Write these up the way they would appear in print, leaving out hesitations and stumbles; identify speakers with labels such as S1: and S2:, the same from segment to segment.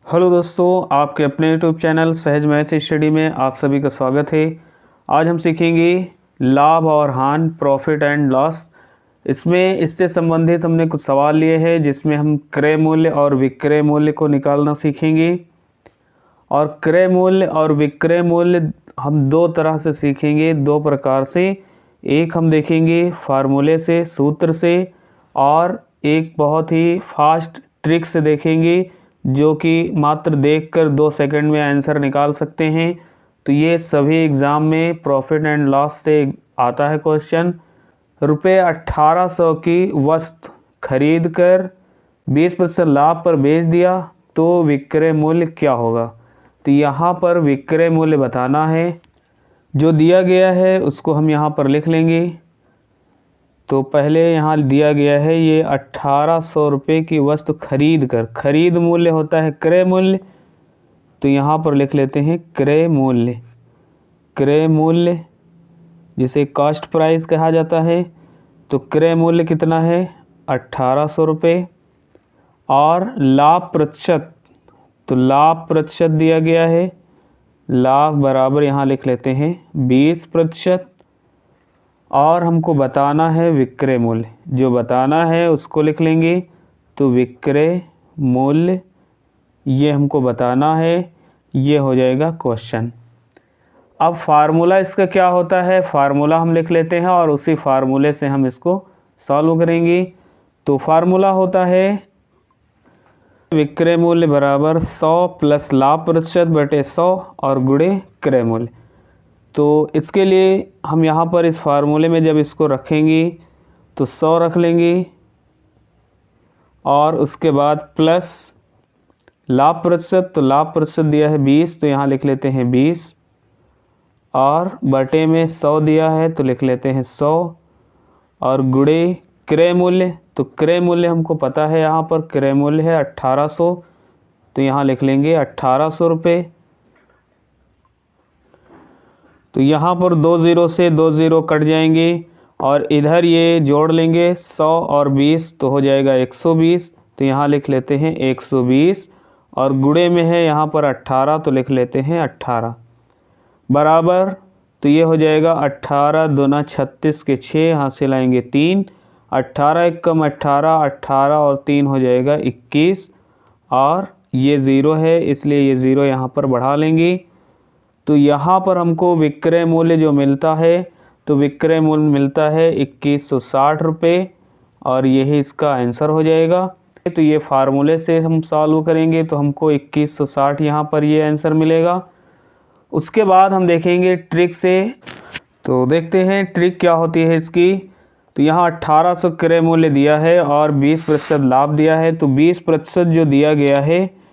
S1: Hello दोस्तों, आपके अपने यूट्यूब चैनल सहज मैथ स्टडी में आप सभी का स्वागत है। आज हम सीखेंगे लाभ और हानि, प्रॉफिट एंड लॉस। इसमें इससे संबंधित हमने कुछ सवाल लिए हैं जिसमें हम क्रय मूल्य और विक्रय मूल्य को निकालना सीखेंगे। और क्रय मूल्य और विक्रय मूल्य हम दो तरह से सीखेंगे, दो प्रकार से। एक हम देखेंगे फार्मूले से, सूत्र से, और एक बहुत ही फास्ट ट्रिक से देखेंगे जो कि मात्र देखकर 2 सेकंड में आंसर निकाल सकते हैं। तो ये सभी एग्ज़ाम में प्रॉफिट एंड लॉस से आता है क्वेश्चन। रुपये 1800 की वस्तु खरीद कर 20% लाभ पर बेच दिया तो विक्रय मूल्य क्या होगा। तो यहाँ पर विक्रय मूल्य बताना है, जो दिया गया है उसको हम यहाँ पर लिख लेंगे। तो पहले यहाँ दिया गया है ये 1800 रुपये की वस्तु खरीद कर, खरीद मूल्य होता है क्रय मूल्य, तो यहाँ पर लिख लेते हैं क्रय मूल्य। क्रय मूल्य जिसे कॉस्ट प्राइस कहा जाता है। तो क्रय मूल्य कितना है 1800 रुपये। और लाभ प्रतिशत, तो लाभ प्रतिशत दिया गया है, लाभ बराबर यहाँ लिख लेते हैं 20%। और हमको बताना है विक्रय मूल्य, जो बताना है उसको लिख लेंगे। तो विक्रय मूल्य ये हमको बताना है, ये हो जाएगा क्वेश्चन। अब फार्मूला इसका क्या होता है, फार्मूला हम लिख लेते हैं और उसी फार्मूले से हम इसको सॉल्व करेंगे। तो फार्मूला होता है विक्रय मूल्य बराबर 100 प्लस लाभ प्रतिशत बटे 100 और गुणे क्रय मूल्य। तो इसके लिए हम यहाँ पर इस फार्मूले में जब इसको रखेंगे तो 100 रख लेंगे और उसके बाद प्लस लाभ प्रतिशत, तो लाभ प्रतिशत दिया है 20 तो यहाँ लिख लेते हैं 20, और बटे में 100 दिया है तो लिख लेते हैं 100, और गुणे क्रय मूल्य। तो क्रय मूल्य हमको पता है, यहाँ पर क्रय मूल्य है 1800 तो यहाँ लिख लेंगे 1800 रुपये। तो यहाँ पर 2 ज़ीरो से 2 ज़ीरो कट जाएंगे और इधर ये जोड़ लेंगे 100 और 20 तो हो जाएगा 120, तो यहाँ लिख लेते हैं 120, और गुणे में है यहाँ पर 18 तो लिख लेते हैं 18 बराबर। तो ये हो जाएगा 18 दूना 36 के 6, यहाँ से लाएंगे 3, 18 एक कम 18, 18 और 3 हो जाएगा 21, और ये ज़ीरो है इसलिए ये ज़ीरो यहाँ पर बढ़ा लेंगे। तो यहाँ पर हमको विक्रय मूल्य जो मिलता है, तो विक्रय मूल्य मिलता है 2160 रुपये, और यही इसका आंसर हो जाएगा। तो ये फार्मूले से हम सॉल्व करेंगे तो हमको 2160 यहाँ पर ये आंसर मिलेगा। उसके बाद हम देखेंगे ट्रिक से। तो देखते हैं ट्रिक क्या होती है इसकी। तो यहाँ 1800 क्रय मूल्य दिया है और 20% लाभ दिया है। तो 20% जो दिया गया है,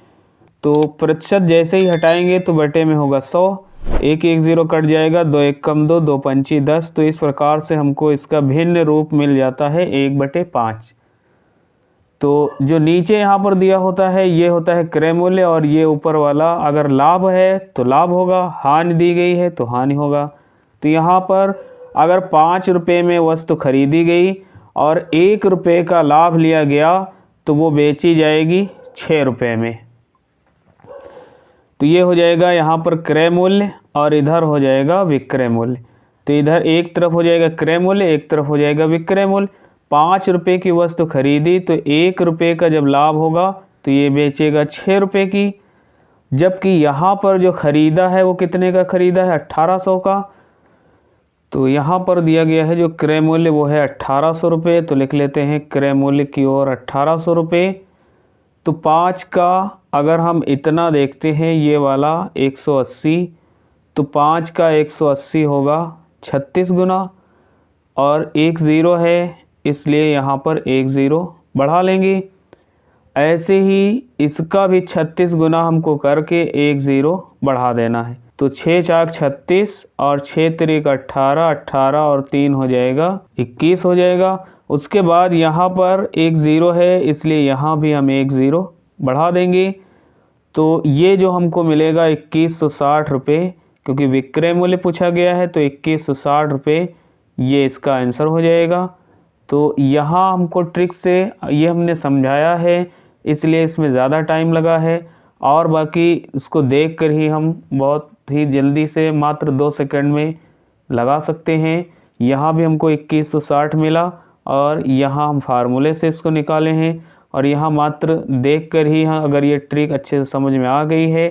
S1: तो प्रतिशत जैसे ही हटाएंगे तो बटे में होगा 100, एक एक ज़ीरो कट जाएगा, 2 एक कम 2, 2 पंची 10। तो इस प्रकार से हमको इसका भिन्न रूप मिल जाता है 1/5। तो जो नीचे यहाँ पर दिया होता है ये होता है क्रय मूल्य, और ये ऊपर वाला अगर लाभ है तो लाभ होगा, हानि दी गई है तो हानि होगा। तो यहाँ पर अगर 5 रुपये में वस्तु खरीदी गई और 1 रुपये का लाभ लिया गया तो वो बेची जाएगी 6 रुपये में। तो ये हो जाएगा यहाँ पर क्रय मूल्य और इधर हो जाएगा विक्रय मूल्य। तो इधर एक तरफ हो जाएगा क्रय मूल्य, एक तरफ हो जाएगा विक्रय मूल्य। 5 रुपये की वस्तु खरीदी तो 1 रुपये का जब लाभ होगा तो ये बेचेगा 6 रुपये की, जबकि यहाँ पर जो खरीदा है वो कितने का खरीदा है 1800 का। तो यहाँ पर दिया गया है जो क्रय मूल्य वो है 1800 रुपये, तो लिख लेते हैं क्रय मूल्य की ओर 1800 रुपये। तो 5 का अगर हम इतना देखते हैं ये वाला 180, तो 5 का 180 होगा 36 गुना, और 1 ज़ीरो है इसलिए यहाँ पर 1 ज़ीरो बढ़ा लेंगे। ऐसे ही इसका भी 36 गुना हमको करके 1 ज़ीरो बढ़ा देना है। तो 6 चाक 36 और 6 तिरिक 18, 18 और 3 हो जाएगा 21 हो जाएगा। उसके बाद यहाँ पर 1 ज़ीरो है इसलिए यहाँ भी हम 1 ज़ीरो बढ़ा देंगे। तो ये जो हमको मिलेगा 2160 रुपये, क्योंकि विक्रय मूल्य पूछा गया है तो 2160 रुपये ये इसका आंसर हो जाएगा। तो यहाँ हमको ट्रिक से ये हमने समझाया है इसलिए इसमें ज़्यादा टाइम लगा है, और बाकी इसको देख कर ही हम बहुत ही जल्दी से मात्र 2 सेकंड में लगा सकते हैं। यहाँ भी हमको 2160 मिला और यहाँ हम फार्मूले से इसको निकाले हैं और यहाँ मात्र देख कर ही अगर ये ट्रिक अच्छे से समझ में आ गई है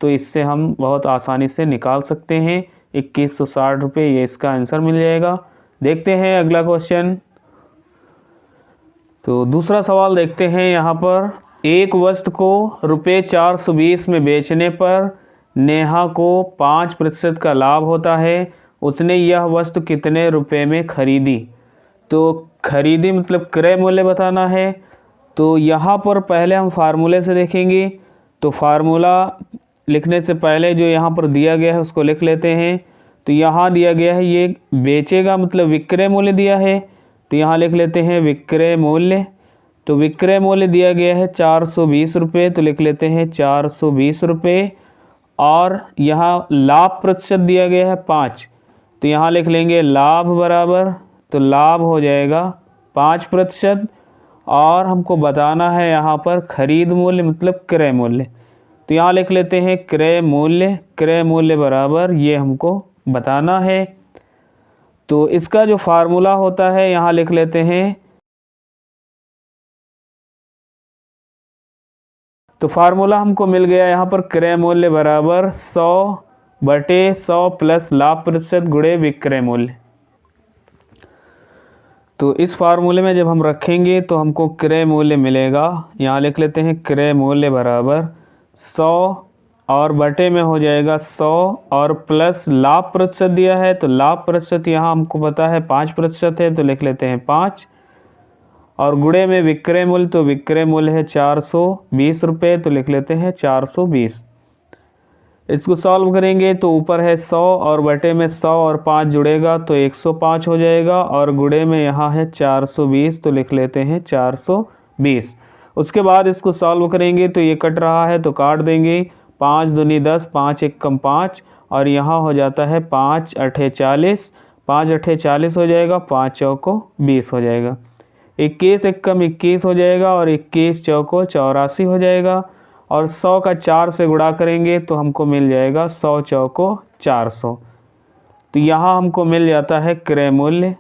S1: तो इससे हम बहुत आसानी से निकाल सकते हैं 2160 रुपये। ये इसका आंसर मिल जाएगा। देखते हैं अगला क्वेश्चन। तो दूसरा सवाल देखते हैं यहाँ पर। एक वस्तु को रुपये 420 में बेचने पर नेहा को 5% का लाभ होता है। उसने यह वस्तु कितने रुपए में खरीदी? तो खरीदी मतलब क्रय मूल्य बताना है। तो यहाँ पर पहले हम फार्मूले से देखेंगे। तो फार्मूला लिखने से पहले जो यहाँ पर दिया गया है उसको लिख लेते हैं। तो यहाँ दिया गया है ये बेचेगा मतलब विक्रय मूल्य दिया है। तो यहाँ लिख लेते हैं विक्रय मूल्य। तो विक्रय मूल्य दिया गया है 420 रुपये। तो लिख लेते हैं 420 रुपये। और यहाँ लाभ प्रतिशत दिया गया है 5। तो यहाँ लिख लेंगे लाभ बराबर, तो लाभ हो जाएगा 5%। और हमको बताना है यहाँ पर खरीद मूल्य मतलब क्रय मूल्य। तो यहाँ लिख लेते हैं क्रय मूल्य। क्रय मूल्य बराबर ये हमको बताना है। तो इसका जो फार्मूला होता है यहाँ लिख लेते हैं। तो फार्मूला हमको मिल गया यहाँ पर क्रय मूल्य बराबर 100/100 प्लस लाभ प्रतिशत गुणे विक्रय मूल्य। तो इस फार्मूले में जब हम रखेंगे तो हमको क्रय मूल्य मिलेगा। यहाँ लिख लेते हैं क्रय मूल्य बराबर 100 और बटे में हो जाएगा 100 और प्लस लाभ प्रतिशत दिया है। तो लाभ प्रतिशत यहाँ हमको पता है 5% है। तो लिख लेते हैं 5 और गुणे में विक्रय मूल्य। तो विक्रय मूल्य है 420 रुपये। तो लिख लेते हैं 420। इसको सॉल्व करेंगे तो ऊपर है 100 और बटे में 100 और 5 जुड़ेगा तो 105 हो जाएगा और गुणे में यहाँ है 420। तो लिख लेते हैं 420। उसके बाद इसको सॉल्व करेंगे तो ये कट रहा है तो काट देंगे। 5 दूनी 10, 5 एकम 5 और यहाँ हो जाता है 5 अठे 40। 5 अठे 40 हो जाएगा, 5 चौको 20 हो जाएगा। 21 एकम 21 हो जाएगा और 21 चौको 84 हो जाएगा। और 100 का 4 से गुणा करेंगे तो हमको मिल जाएगा 100 चौको 400। तो यहाँ हमको मिल जाता है क्रय मूल्य।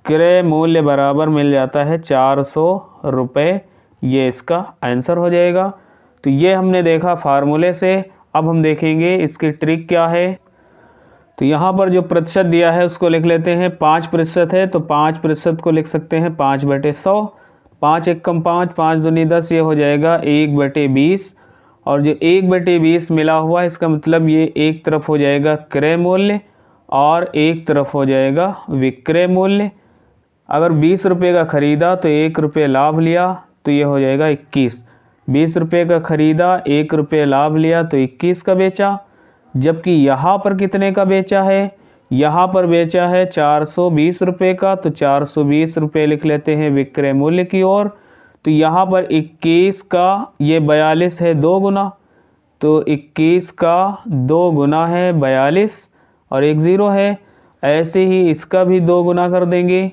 S1: क्रय मूल्य बराबर मिल जाता है 400 रुपये। ये इसका आंसर हो जाएगा। तो ये हमने देखा फार्मूले से। अब हम देखेंगे इसकी ट्रिक क्या है। तो यहाँ पर जो प्रतिशत दिया है उसको लिख लेते हैं। 5% है तो 5% को लिख सकते हैं 5/100। 5 एकम 5, 5 दूनी 10, ये हो जाएगा 1/20। और जो 1/20 मिला हुआ है इसका मतलब ये एक तरफ हो जाएगा क्रय मूल्य और एक तरफ हो जाएगा विक्रय मूल्य। अगर 20 रुपये का ख़रीदा तो 1 रुपये लाभ लिया तो ये हो जाएगा 21। 20 रुपये का ख़रीदा, 1 रुपये लाभ लिया तो 21 का बेचा। जबकि यहाँ पर कितने का बेचा है? यहाँ पर बेचा है 420 रुपये का। तो 420 रुपये लिख लेते हैं विक्रय मूल्य की ओर। तो यहाँ पर 21 का ये 42 है 2 गुना। तो 21 का 2 गुना है 42 और 1 0 है। ऐसे ही इसका भी 2 गुना कर देंगे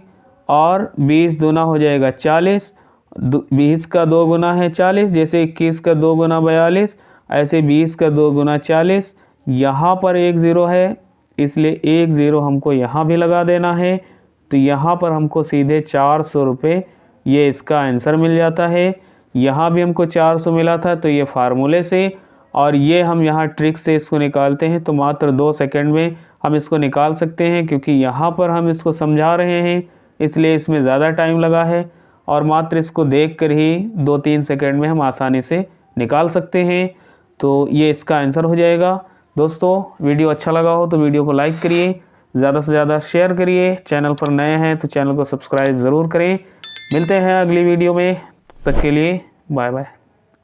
S1: और 20 दूना हो जाएगा 40। 20 का 2 गुना है 40। जैसे 21 का 2 गुना 42, ऐसे 20 का 2 गुना 40। यहाँ पर 1 0 है इसलिए 1 0 हमको यहाँ भी लगा देना है। तो यहाँ पर हमको सीधे 400 रुपये ये इसका आंसर मिल जाता है। यहाँ भी हमको 400 मिला था तो ये फार्मूले से, और ये हम यहाँ ट्रिक से इसको निकालते हैं तो मात्र 2 सेकंड में हम इसको निकाल सकते हैं। क्योंकि यहाँ पर हम इसको समझा रहे हैं इसलिए इसमें ज़्यादा टाइम लगा है और मात्र इसको देख कर ही 2-3 सेकंड में हम आसानी से निकाल सकते हैं। तो ये इसका आंसर हो जाएगा। दोस्तों वीडियो अच्छा लगा हो तो वीडियो को लाइक करिए, ज़्यादा से ज़्यादा शेयर करिए। चैनल पर नए हैं तो चैनल को सब्सक्राइब ज़रूर करें। मिलते हैं अगली वीडियो में, तब तक के लिए बाय बाय।